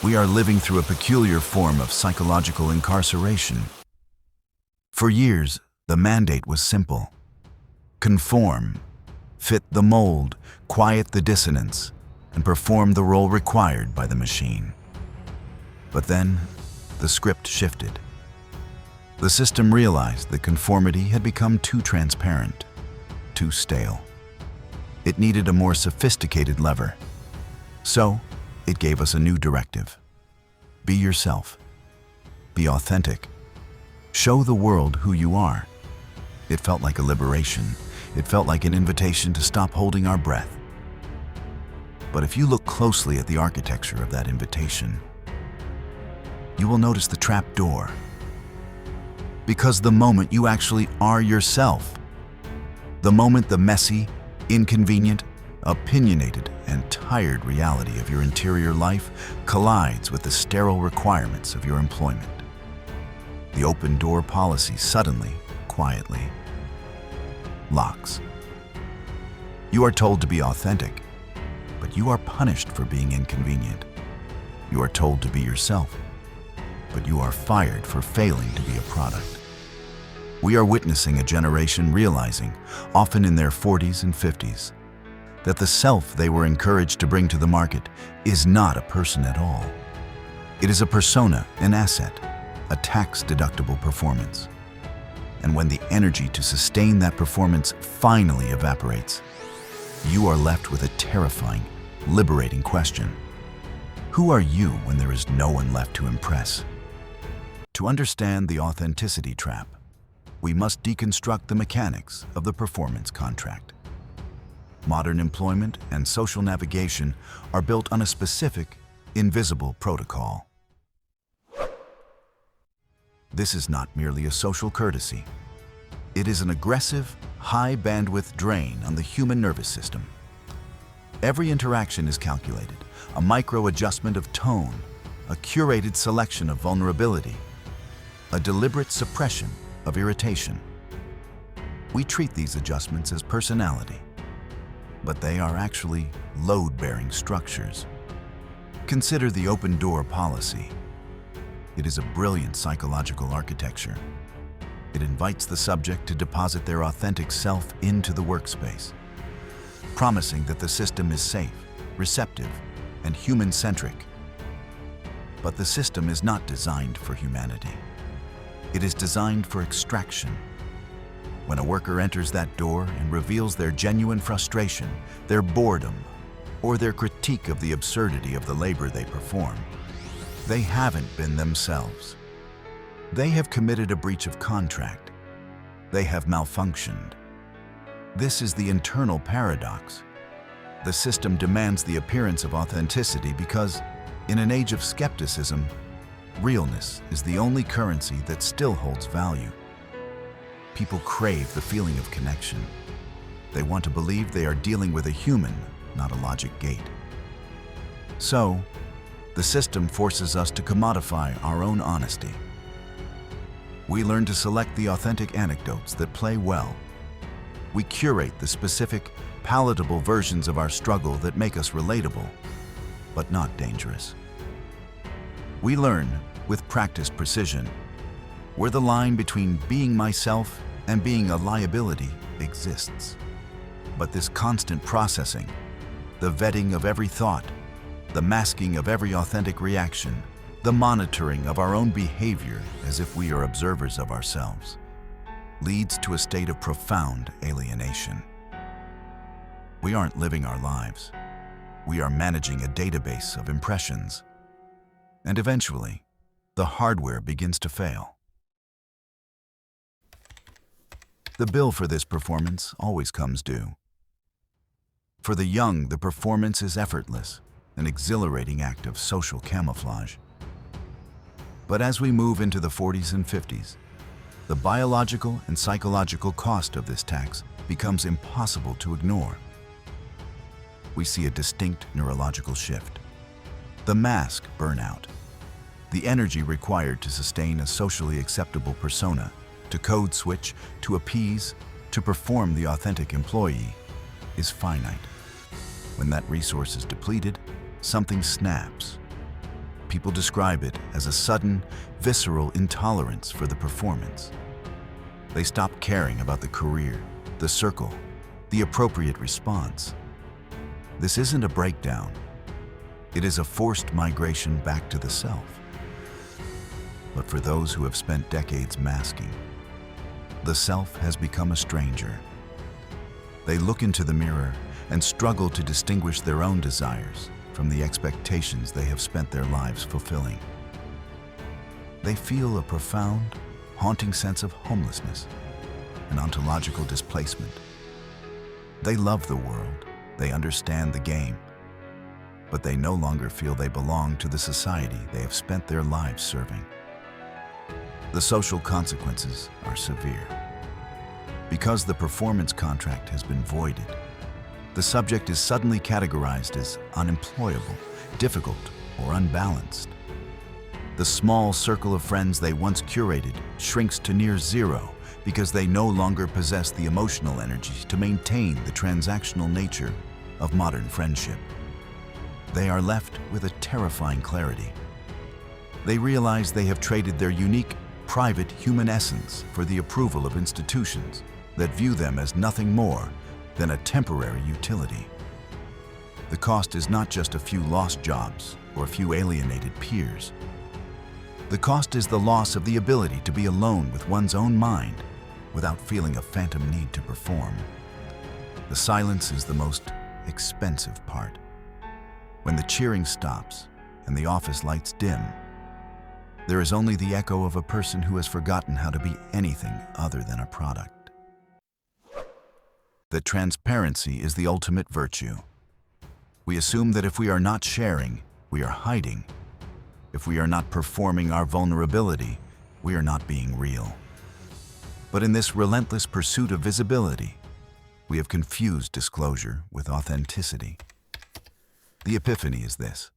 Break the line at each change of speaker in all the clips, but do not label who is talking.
We are living through a peculiar form of psychological incarceration. For years, the mandate was simple: conform, fit the mold, quiet the dissonance, and perform the role required by the machine. But then, the script shifted. The system realized that conformity had become too transparent, too stale. It needed a more sophisticated lever. So, it gave us a new directive. Be yourself. Be authentic. Show the world who you are. It felt like a liberation. It felt like an invitation to stop holding our breath. But if you look closely at the architecture of that invitation, you will notice the trap door. Because the moment you actually are yourself, the moment the messy, inconvenient, opinionated, and tired reality of your interior life collides with the sterile requirements of your employment, the open door policy suddenly, quietly, locks. You are told to be authentic, but you are punished for being inconvenient. You are told to be yourself, but you are fired for failing to be a product. We are witnessing a generation realizing, often in their 40s and 50s, that the self they were encouraged to bring to the market is not a person at all. It is a persona, an asset, a tax-deductible performance. And when the energy to sustain that performance finally evaporates, you are left with a terrifying, liberating question. Who are you when there is no one left to impress? To understand the authenticity trap, we must deconstruct the mechanics of the performance contract. Modern employment and social navigation are built on a specific, invisible protocol. This is not merely a social courtesy. It is an aggressive, high-bandwidth drain on the human nervous system. Every interaction is calculated, a micro-adjustment of tone, a curated selection of vulnerability, a deliberate suppression of irritation. We treat these adjustments as personality, but they are actually load-bearing structures. Consider the open door policy. It is a brilliant psychological architecture. It invites the subject to deposit their authentic self into the workspace, promising that the system is safe, receptive, and human-centric. But the system is not designed for humanity. It is designed for extraction. When a worker enters that door and reveals their genuine frustration, their boredom, or their critique of the absurdity of the labor they perform, they haven't been themselves. They have committed a breach of contract. They have malfunctioned. This is the internal paradox. The system demands the appearance of authenticity because, in an age of skepticism, realness is the only currency that still holds value. People crave the feeling of connection. They want to believe they are dealing with a human, not a logic gate. So, the system forces us to commodify our own honesty. We learn to select the authentic anecdotes that play well. We curate the specific, palatable versions of our struggle that make us relatable, but not dangerous. We learn, with practiced precision, where the line between being myself and being a liability exists. But this constant processing, the vetting of every thought, the masking of every authentic reaction, the monitoring of our own behavior as if we are observers of ourselves, leads to a state of profound alienation. We aren't living our lives. We are managing a database of impressions. And eventually, the hardware begins to fail. The bill for this performance always comes due. For the young, the performance is effortless, an exhilarating act of social camouflage. But as we move into the 40s and 50s, the biological and psychological cost of this tax becomes impossible to ignore. We see a distinct neurological shift. The mask burnout, the energy required to sustain a socially acceptable persona, to code switch, to appease, to perform the authentic employee, is finite. When that resource is depleted, something snaps. People describe it as a sudden, visceral intolerance for the performance. They stop caring about the career, the circle, the appropriate response. This isn't a breakdown. It is a forced migration back to the self. But for those who have spent decades masking, the self has become a stranger. They look into the mirror and struggle to distinguish their own desires from the expectations they have spent their lives fulfilling. They feel a profound, haunting sense of homelessness, an ontological displacement. They love the world, they understand the game, but they no longer feel they belong to the society they have spent their lives serving. The social consequences are severe. Because the performance contract has been voided, the subject is suddenly categorized as unemployable, difficult, or unbalanced. The small circle of friends they once curated shrinks to near zero because they no longer possess the emotional energy to maintain the transactional nature of modern friendship. They are left with a terrifying clarity. They realize they have traded their unique, private human essence for the approval of institutions that view them as nothing more than a temporary utility. The cost is not just a few lost jobs or a few alienated peers. The cost is the loss of the ability to be alone with one's own mind without feeling a phantom need to perform. The silence is the most expensive part. When the cheering stops and the office lights dim, there is only the echo of a person who has forgotten how to be anything other than a product. That transparency is the ultimate virtue. We assume that if we are not sharing, we are hiding. If we are not performing our vulnerability, we are not being real. But in this relentless pursuit of visibility, we have confused disclosure with authenticity. The epiphany is this: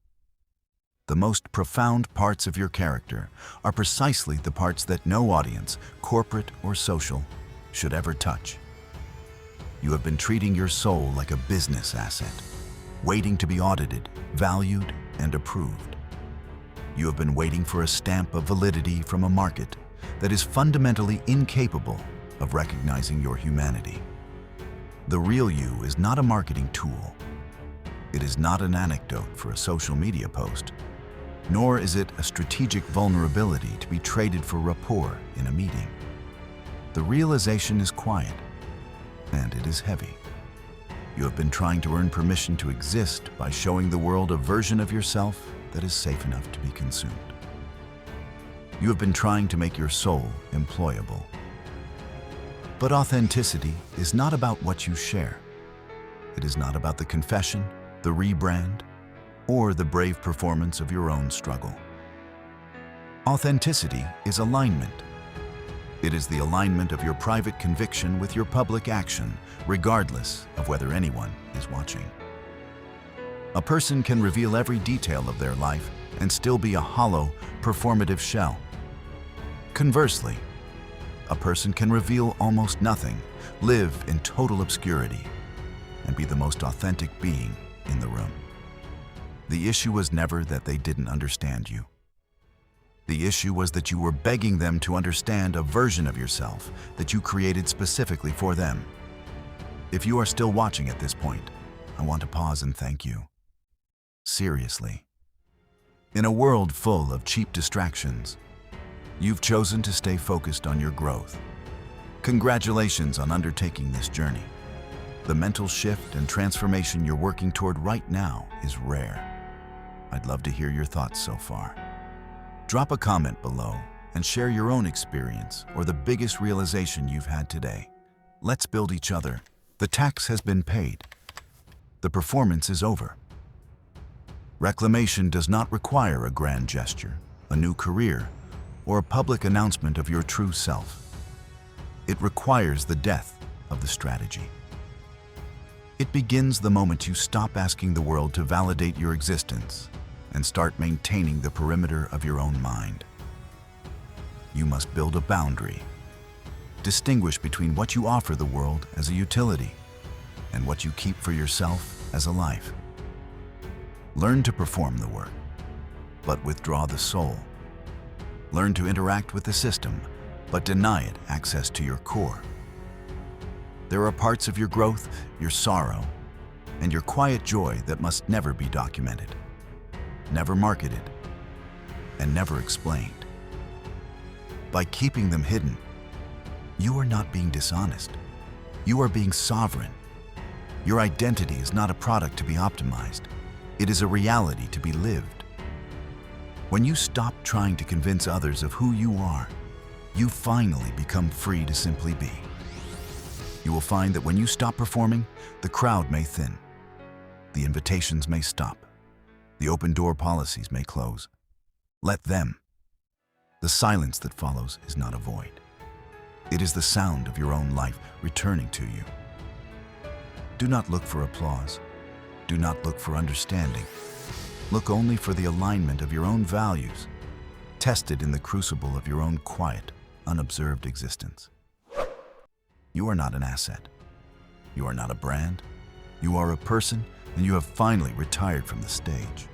the most profound parts of your character are precisely the parts that no audience, corporate or social, should ever touch. You have been treating your soul like a business asset, waiting to be audited, valued, and approved. You have been waiting for a stamp of validity from a market that is fundamentally incapable of recognizing your humanity. The real you is not a marketing tool. It is not an anecdote for a social media post, nor is it a strategic vulnerability to be traded for rapport in a meeting. The realization is quiet, and it is heavy. You have been trying to earn permission to exist by showing the world a version of yourself that is safe enough to be consumed. You have been trying to make your soul employable. But authenticity is not about what you share. It is not about the confession, the rebrand, or the brave performance of your own struggle. Authenticity is alignment. It is the alignment of your private conviction with your public action, regardless of whether anyone is watching. A person can reveal every detail of their life and still be a hollow, performative shell. Conversely, a person can reveal almost nothing, live in total obscurity, and be the most authentic being in the room. The issue was never that they didn't understand you. The issue was that you were begging them to understand a version of yourself that you created specifically for them. If you are still watching at this point, I want to pause and thank you. Seriously. In a world full of cheap distractions, you've chosen to stay focused on your growth. Congratulations on undertaking this journey. The mental shift and transformation you're working toward right now is rare. I'd love to hear your thoughts so far. Drop a comment below and share your own experience or the biggest realization you've had today. Let's build each other. The tax has been paid. The performance is over. Reclamation does not require a grand gesture, a new career, or a public announcement of your true self. It requires the death of the strategy. It begins the moment you stop asking the world to validate your existence and start maintaining the perimeter of your own mind. You must build a boundary. Distinguish between what you offer the world as a utility and what you keep for yourself as a life. Learn to perform the work. but withdraw the soul. Learn to interact with the system, but deny it access to your core. There are parts of your growth, your sorrow, and your quiet joy that must never be documented, never marketed, and never explained. By keeping them hidden, you are not being dishonest. You are being sovereign. Your identity is not a product to be optimized. It is a reality to be lived. When you stop trying to convince others of who you are, you finally become free to simply be. You will find that when you stop performing, the crowd may thin. The invitations may stop. The open door policies may close. Let them. The silence that follows is not a void. It is the sound of your own life returning to you. Do not look for applause. Do not look for understanding. Look only for the alignment of your own values, tested in the crucible of your own quiet, unobserved existence. You are not an asset. You are not a brand. You are a person, and you have finally retired from the stage.